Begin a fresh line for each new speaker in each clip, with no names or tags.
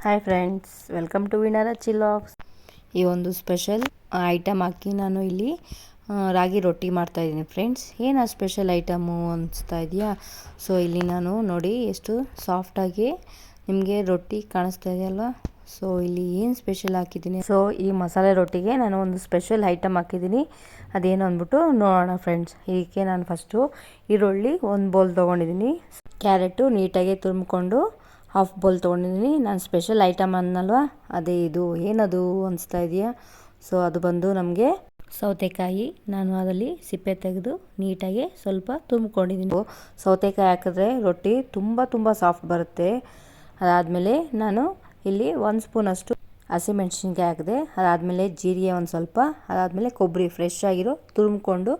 Hi friends, welcome to ವಿನರ ಚಿಲಾಕ್ಸ್. ಈ ಒಂದು ಸ್ಪೆಷಲ್ ಐಟಮ್ ಹಾಕಿ ನಾನು ಇಲ್ಲಿ ರಾಗಿ ರೊಟ್ಟಿ ಮಾಡ್ತಾಯಿದ್ದೀನಿ ಫ್ರೆಂಡ್ಸ್. ಏನು ಆ ಸ್ಪೆಷಲ್ ಐಟಮು ಅನಿಸ್ತಾ ಇದೆಯಾ? ಸೊ ಇಲ್ಲಿ ನಾನು ನೋಡಿ ಎಷ್ಟು ಸಾಫ್ಟಾಗಿ ನಿಮಗೆ ರೊಟ್ಟಿ ಕಾಣಿಸ್ತಾ ಇದೆಯಲ್ವಾ. ಸೊ ಇಲ್ಲಿ ಏನು ಸ್ಪೆಷಲ್ ಹಾಕಿದ್ದೀನಿ, ಸೊ ಈ ಮಸಾಲೆ ರೊಟ್ಟಿಗೆ ನಾನು ಒಂದು ಸ್ಪೆಷಲ್ ಐಟಮ್ ಹಾಕಿದ್ದೀನಿ. ಅದೇನು ಅಂದ್ಬಿಟ್ಟು ನೋಡೋಣ ಫ್ರೆಂಡ್ಸ್. ಇದಕ್ಕೆ ನಾನು ಫಸ್ಟು ಈರುಳ್ಳಿ ಒಂದು ಬೌಲ್ ತೊಗೊಂಡಿದ್ದೀನಿ, ಕ್ಯಾರೆಟು ನೀಟಾಗಿ ತುರ್ಮ್ಕೊಂಡು ಹಾಫ್ ಬೌಲ್ ತೊಗೊಂಡಿದ್ದೀನಿ. ನಾನು ಸ್ಪೆಷಲ್ ಐಟಮ್ ಅನ್ನಲ್ವಾ, ಅದೇ ಇದು. ಏನದು ಅನಿಸ್ತಾ ಇದೆಯಾ? ಸೊ ಅದು ಬಂದು ನಮಗೆ ಸೌತೆಕಾಯಿ. ನಾನು ಅದರಲ್ಲಿ ಸಿಪ್ಪೆ ತೆಗೆದು ನೀಟಾಗಿ ಸ್ವಲ್ಪ ತುಂಬಿಕೊಂಡಿದ್ದೀನಿ. ಸೌತೆಕಾಯಿ ಹಾಕಿದ್ರೆ ರೊಟ್ಟಿ ತುಂಬ ಸಾಫ್ಟ್ ಬರುತ್ತೆ. ಅದಾದಮೇಲೆ ನಾನು ಇಲ್ಲಿ 1 ಸ್ಪೂನಷ್ಟು ಹಸಿಮೆಣ್ಸಿನ್ಕಾಯಿ ಹಾಕಿದೆ. ಅದಾದಮೇಲೆ ಜೀರಿಗೆ ಒಂದು ಸ್ವಲ್ಪ, ಅದಾದಮೇಲೆ ಕೊಬ್ಬರಿ ಫ್ರೆಶ್ ಆಗಿರೋ ತುರ್ಮ್ಕೊಂಡು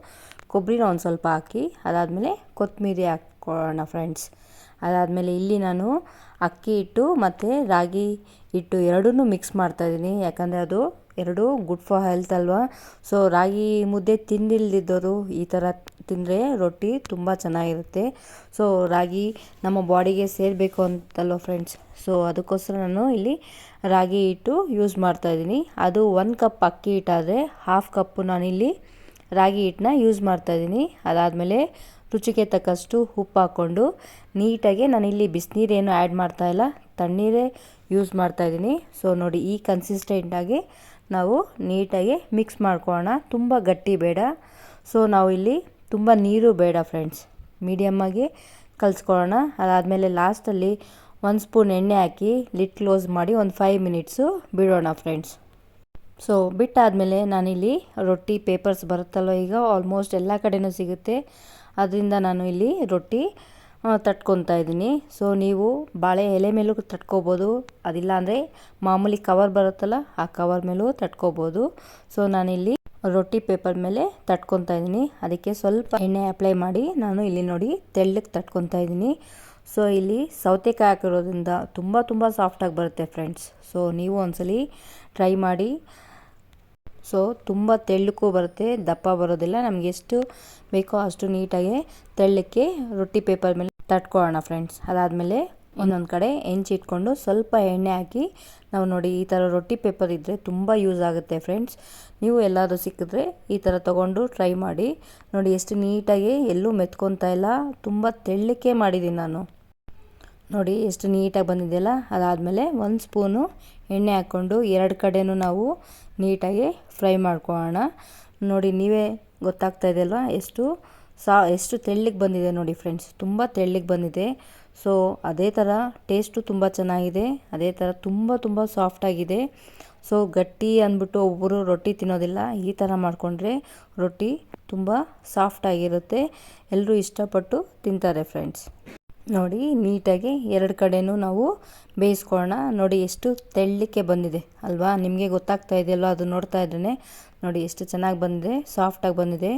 ಕೊಬ್ಬರಿನ ಒಂದು ಸ್ವಲ್ಪ ಹಾಕಿ, ಅದಾದಮೇಲೆ ಕೊತ್ತಂಬರಿ ಹಾಕ್ಕೊಳ್ಳೋಣ ಫ್ರೆಂಡ್ಸ್. ಅದಾದಮೇಲೆ ಇಲ್ಲಿ ನಾನು ಅಕ್ಕಿ ಹಿಟ್ಟು ಮತ್ತು ರಾಗಿ ಹಿಟ್ಟು ಎರಡನ್ನೂ ಮಿಕ್ಸ್ ಮಾಡ್ತಾಯಿದ್ದೀನಿ. ಯಾಕಂದರೆ ಅದು ಎರಡು ಗುಡ್ ಫಾರ್ ಹೆಲ್ತ್ ಅಲ್ವಾ. ಸೊ ರಾಗಿ ಮುದ್ದೆ ತಿಂದಿಲ್ದಿದ್ದವರು ಈ ಥರ ತಿಂದರೆ ರೊಟ್ಟಿ ತುಂಬ ಚೆನ್ನಾಗಿರುತ್ತೆ. ಸೊ ರಾಗಿ ನಮ್ಮ ಬಾಡಿಗೆ ಸೇರಬೇಕು ಅಂತಲ್ವ ಫ್ರೆಂಡ್ಸ್. ಸೊ ಅದಕ್ಕೋಸ್ಕರ ನಾನು ಇಲ್ಲಿ ರಾಗಿ ಹಿಟ್ಟು ಯೂಸ್ ಮಾಡ್ತಾಯಿದ್ದೀನಿ. ಅದು 1 ಕಪ್ ಅಕ್ಕಿ ಹಿಟ್ಟಾದರೆ ಹಾಫ್ ಕಪ್ಪು ನಾನಿಲ್ಲಿ ರಾಗಿ ಹಿಟ್ಟನ್ನ ಯೂಸ್ ಮಾಡ್ತಾಯಿದ್ದೀನಿ. ಅದಾದಮೇಲೆ ರುಚಿಗೆ ತಕ್ಕಷ್ಟು ಉಪ್ಪು ಹಾಕ್ಕೊಂಡು ನೀಟಾಗಿ ನಾನಿಲ್ಲಿ ಬಿಸಿನೀರೇನು ಆ್ಯಡ್ ಮಾಡ್ತಾಯಿಲ್ಲ, ತಣ್ಣೀರೇ ಯೂಸ್ ಮಾಡ್ತಾಯಿದ್ದೀನಿ. ಸೊ ನೋಡಿ, ಈ ಕನ್ಸಿಸ್ಟೆಂಟಾಗಿ ನಾವು ನೀಟಾಗಿ ಮಿಕ್ಸ್ ಮಾಡ್ಕೊಳ್ಳೋಣ. ತುಂಬ ಗಟ್ಟಿ ಬೇಡ. ಸೊ ನಾವು ಇಲ್ಲಿ ತುಂಬ ನೀರು ಬೇಡ ಫ್ರೆಂಡ್ಸ್, ಮೀಡಿಯಮ್ಮಾಗಿ ಕಲಿಸ್ಕೊಳ್ಳೋಣ. ಅದಾದಮೇಲೆ ಲಾಸ್ಟಲ್ಲಿ 1 ಸ್ಪೂನ್ ಎಣ್ಣೆ ಹಾಕಿ ಲಿಡ್ ಕ್ಲೋಸ್ ಮಾಡಿ ಒಂದು 5 ಮಿನಿಟ್ಸು ಬಿಡೋಣ ಫ್ರೆಂಡ್ಸ್. ಸೊ ಬಿಟ್ಟಾದಮೇಲೆ ನಾನಿಲ್ಲಿ ರೊಟ್ಟಿ ಪೇಪರ್ಸ್ ಬರುತ್ತಲ್ವ, ಈಗ ಆಲ್ಮೋಸ್ಟ್ ಎಲ್ಲ ಕಡೆಯೂ ಸಿಗುತ್ತೆ. ಅದರಿಂದ ನಾನು ಇಲ್ಲಿ ರೊಟ್ಟಿ ತಟ್ಕೊತಾ ಇದ್ದೀನಿ. ಸೊ ನೀವು ಬಾಳೆ ಎಲೆ ಮೇಲೂ ತಟ್ಕೋಬೋದು, ಅದಿಲ್ಲ ಅಂದರೆ ಮಾಮೂಲಿ ಕವರ್ ಬರುತ್ತಲ್ಲ ಆ ಕವರ್ ಮೇಲೂ ತಟ್ಕೋಬೋದು. ಸೊ ನಾನಿಲ್ಲಿ ರೊಟ್ಟಿ ಪೇಪರ್ ಮೇಲೆ ತಟ್ಕೊತಾ ಇದ್ದೀನಿ. ಅದಕ್ಕೆ ಸ್ವಲ್ಪ ಎಣ್ಣೆ ಅಪ್ಲೈ ಮಾಡಿ ನಾನು ಇಲ್ಲಿ ನೋಡಿ ತೆಳ್ಳಗೆ ತಟ್ಕೊತಾ ಇದ್ದೀನಿ. ಸೊ ಇಲ್ಲಿ ಸೌತೆಕಾಯಿ ಹಾಕಿರೋದ್ರಿಂದ ತುಂಬ ಸಾಫ್ಟಾಗಿ ಬರುತ್ತೆ ಫ್ರೆಂಡ್ಸ್. ಸೊ ನೀವು ಒಂದ್ಸಲಿ ಟ್ರೈ ಮಾಡಿ. ಸೊ ತುಂಬ ತೆಳ್ಳಕ್ಕೂ ಬರುತ್ತೆ, ದಪ್ಪ ಬರೋದಿಲ್ಲ. ನಮಗೆ ಎಷ್ಟು ಬೇಕೋ ಅಷ್ಟು ನೀಟಾಗಿ ತೆಳ್ಳಕ್ಕೆ ರೊಟ್ಟಿ ಪೇಪರ್ ಮೇಲೆ ತಟ್ಕೊಳ್ಳೋಣ ಫ್ರೆಂಡ್ಸ್. ಅದಾದಮೇಲೆ ಇನ್ನೊಂದು ಕಡೆ ಹೆಂಚಿಟ್ಕೊಂಡು ಸ್ವಲ್ಪ ಎಣ್ಣೆ ಹಾಕಿ ನಾವು ನೋಡಿ ಈ ಥರ ರೊಟ್ಟಿ ಪೇಪರ್ ಇದ್ದರೆ ತುಂಬ ಯೂಸ್ ಆಗುತ್ತೆ ಫ್ರೆಂಡ್ಸ್. ನೀವು ಎಲ್ಲಾದರೂ ಸಿಕ್ಕಿದ್ರೆ ಈ ಥರ ತೊಗೊಂಡು ಟ್ರೈ ಮಾಡಿ. ನೋಡಿ ಎಷ್ಟು ನೀಟಾಗಿ ಎಲ್ಲೂ ಮೆತ್ಕೊತಾ ಇಲ್ಲ, ತುಂಬ ತೆಳ್ಳಕ್ಕೆ ಮಾಡಿದ್ದೀನಿ ನಾನು. ನೋಡಿ ಎಷ್ಟು ನೀಟಾಗಿ ಬಂದಿದೆಯಲ್ಲ. ಅದಾದಮೇಲೆ 1 ಸ್ಪೂನು ಎಣ್ಣೆ ಹಾಕ್ಕೊಂಡು 2 ಕಡೆಯೂ ನಾವು ನೀಟಾಗಿ ಫ್ರೈ ಮಾಡ್ಕೊಳ್ಳೋಣ. ನೋಡಿ ನೀವೇ ಗೊತ್ತಾಗ್ತಾ ಇದೆಯಲ್ವಾ ಎಷ್ಟು ತೆಳ್ಳಗೆ ಬಂದಿದೆ ನೋಡಿ ಫ್ರೆಂಡ್ಸ್, ತುಂಬ ತೆಳ್ಳಗೆ ಬಂದಿದೆ. ಸೊ ಅದೇ ಥರ ಟೇಸ್ಟು ತುಂಬ ಚೆನ್ನಾಗಿದೆ, ಅದೇ ಥರ ತುಂಬ ಸಾಫ್ಟಾಗಿದೆ. ಸೊ ಗಟ್ಟಿ ಅಂದ್ಬಿಟ್ಟು ಒಬ್ಬರು ರೊಟ್ಟಿ ತಿನ್ನೋದಿಲ್ಲ, ಈ ಥರ ಮಾಡಿಕೊಂಡ್ರೆ ರೊಟ್ಟಿ ತುಂಬ ಸಾಫ್ಟಾಗಿರುತ್ತೆ, ಎಲ್ಲರೂ ಇಷ್ಟಪಟ್ಟು ತಿಂತಾರೆ ಫ್ರೆಂಡ್ಸ್. ನೋಡಿ ನೀಟಾಗಿ 2 ಕಡೆಯೂ ನಾವು ಬೇಯಿಸ್ಕೊಳ್ಳೋಣ. ನೋಡಿ ಎಷ್ಟು ತೆಳ್ಳಕ್ಕೆ ಬಂದಿದೆ ಅಲ್ವಾ, ನಿಮಗೆ ಗೊತ್ತಾಗ್ತಾ ಇದೆಯಲ್ವ, ಅದು ನೋಡ್ತಾ ಇದ್ರೇ ನೋಡಿ ಎಷ್ಟು ಚೆನ್ನಾಗಿ ಬಂದಿದೆ, ಸಾಫ್ಟಾಗಿ ಬಂದಿದೆ.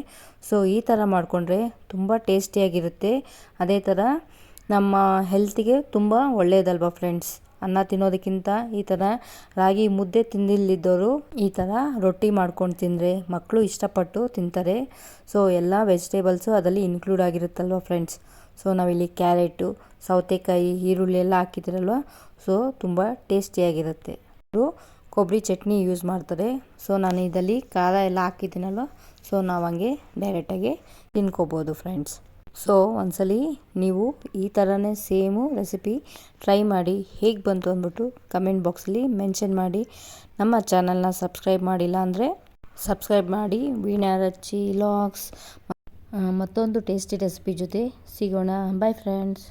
ಸೊ ಈ ಥರ ಮಾಡಿಕೊಂಡ್ರೆ ತುಂಬ ಟೇಸ್ಟಿಯಾಗಿರುತ್ತೆ. ಅದೇ ಥರ ನಮ್ಮ ಹೆಲ್ತಿಗೆ ತುಂಬ ಒಳ್ಳೆಯದಲ್ವ ಫ್ರೆಂಡ್ಸ್. ಅನ್ನ ತಿನ್ನೋದಕ್ಕಿಂತ ಈ ಥರ ರಾಗಿ ಮುದ್ದೆ ತಿಂದಿಲ್ಲದಿದ್ದವರು ಈ ಥರ ರೊಟ್ಟಿ ಮಾಡ್ಕೊಂಡು ತಿಂದರೆ ಮಕ್ಕಳು ಇಷ್ಟಪಟ್ಟು ತಿಂತಾರೆ. ಸೊ ಎಲ್ಲ ವೆಜಿಟೇಬಲ್ಸು ಅದರಲ್ಲಿ ಇನ್ಕ್ಲೂಡ್ ಆಗಿರುತ್ತಲ್ವ ಫ್ರೆಂಡ್ಸ್. ಸೊ ನಾವಿಲ್ಲಿ ಕ್ಯಾರೆಟು, ಸೌತೆಕಾಯಿ, ಈರುಳ್ಳಿ ಎಲ್ಲ ಹಾಕಿದ್ದೀರಲ್ವ, ಸೊ ತುಂಬ ಟೇಸ್ಟಿಯಾಗಿರುತ್ತೆ. ಅವರು ಕೊಬ್ಬರಿ ಚಟ್ನಿ ಯೂಸ್ ಮಾಡ್ತಾರೆ. ಸೊ ನಾನು ಇದರಲ್ಲಿ ಖಾರ ಎಲ್ಲ ಹಾಕಿದ್ದೀನಲ್ವ, ಸೊ ನಾವು ಹಂಗೆ ಡೈರೆಕ್ಟಾಗಿ ತಿನ್ಕೋಬೋದು ಫ್ರೆಂಡ್ಸ್. ಸೊ ಒಂದ್ಸಲಿ ನೀವು ಈ ಥರನೇ ಸೇಮು ರೆಸಿಪಿ ಟ್ರೈ ಮಾಡಿ, ಹೇಗೆ ಬಂತು ಅಂದ್ಬಿಟ್ಟು ಕಮೆಂಟ್ ಬಾಕ್ಸಲ್ಲಿ ಮೆನ್ಷನ್ ಮಾಡಿ. ನಮ್ಮ ಚಾನಲ್ನ ಸಬ್ಸ್ಕ್ರೈಬ್ ಮಾಡಿಲ್ಲ ಅಂದರೆ ಸಬ್ಸ್ಕ್ರೈಬ್ ಮಾಡಿ. ವಿನರ ಚಿಲಾಕ್ಸ್ ಮತ್ತೊಂದು ಟೇಸ್ಟಿ ರೆಸಿಪಿ ಜೊತೆ ಸಿಗೋಣ. Bye friends.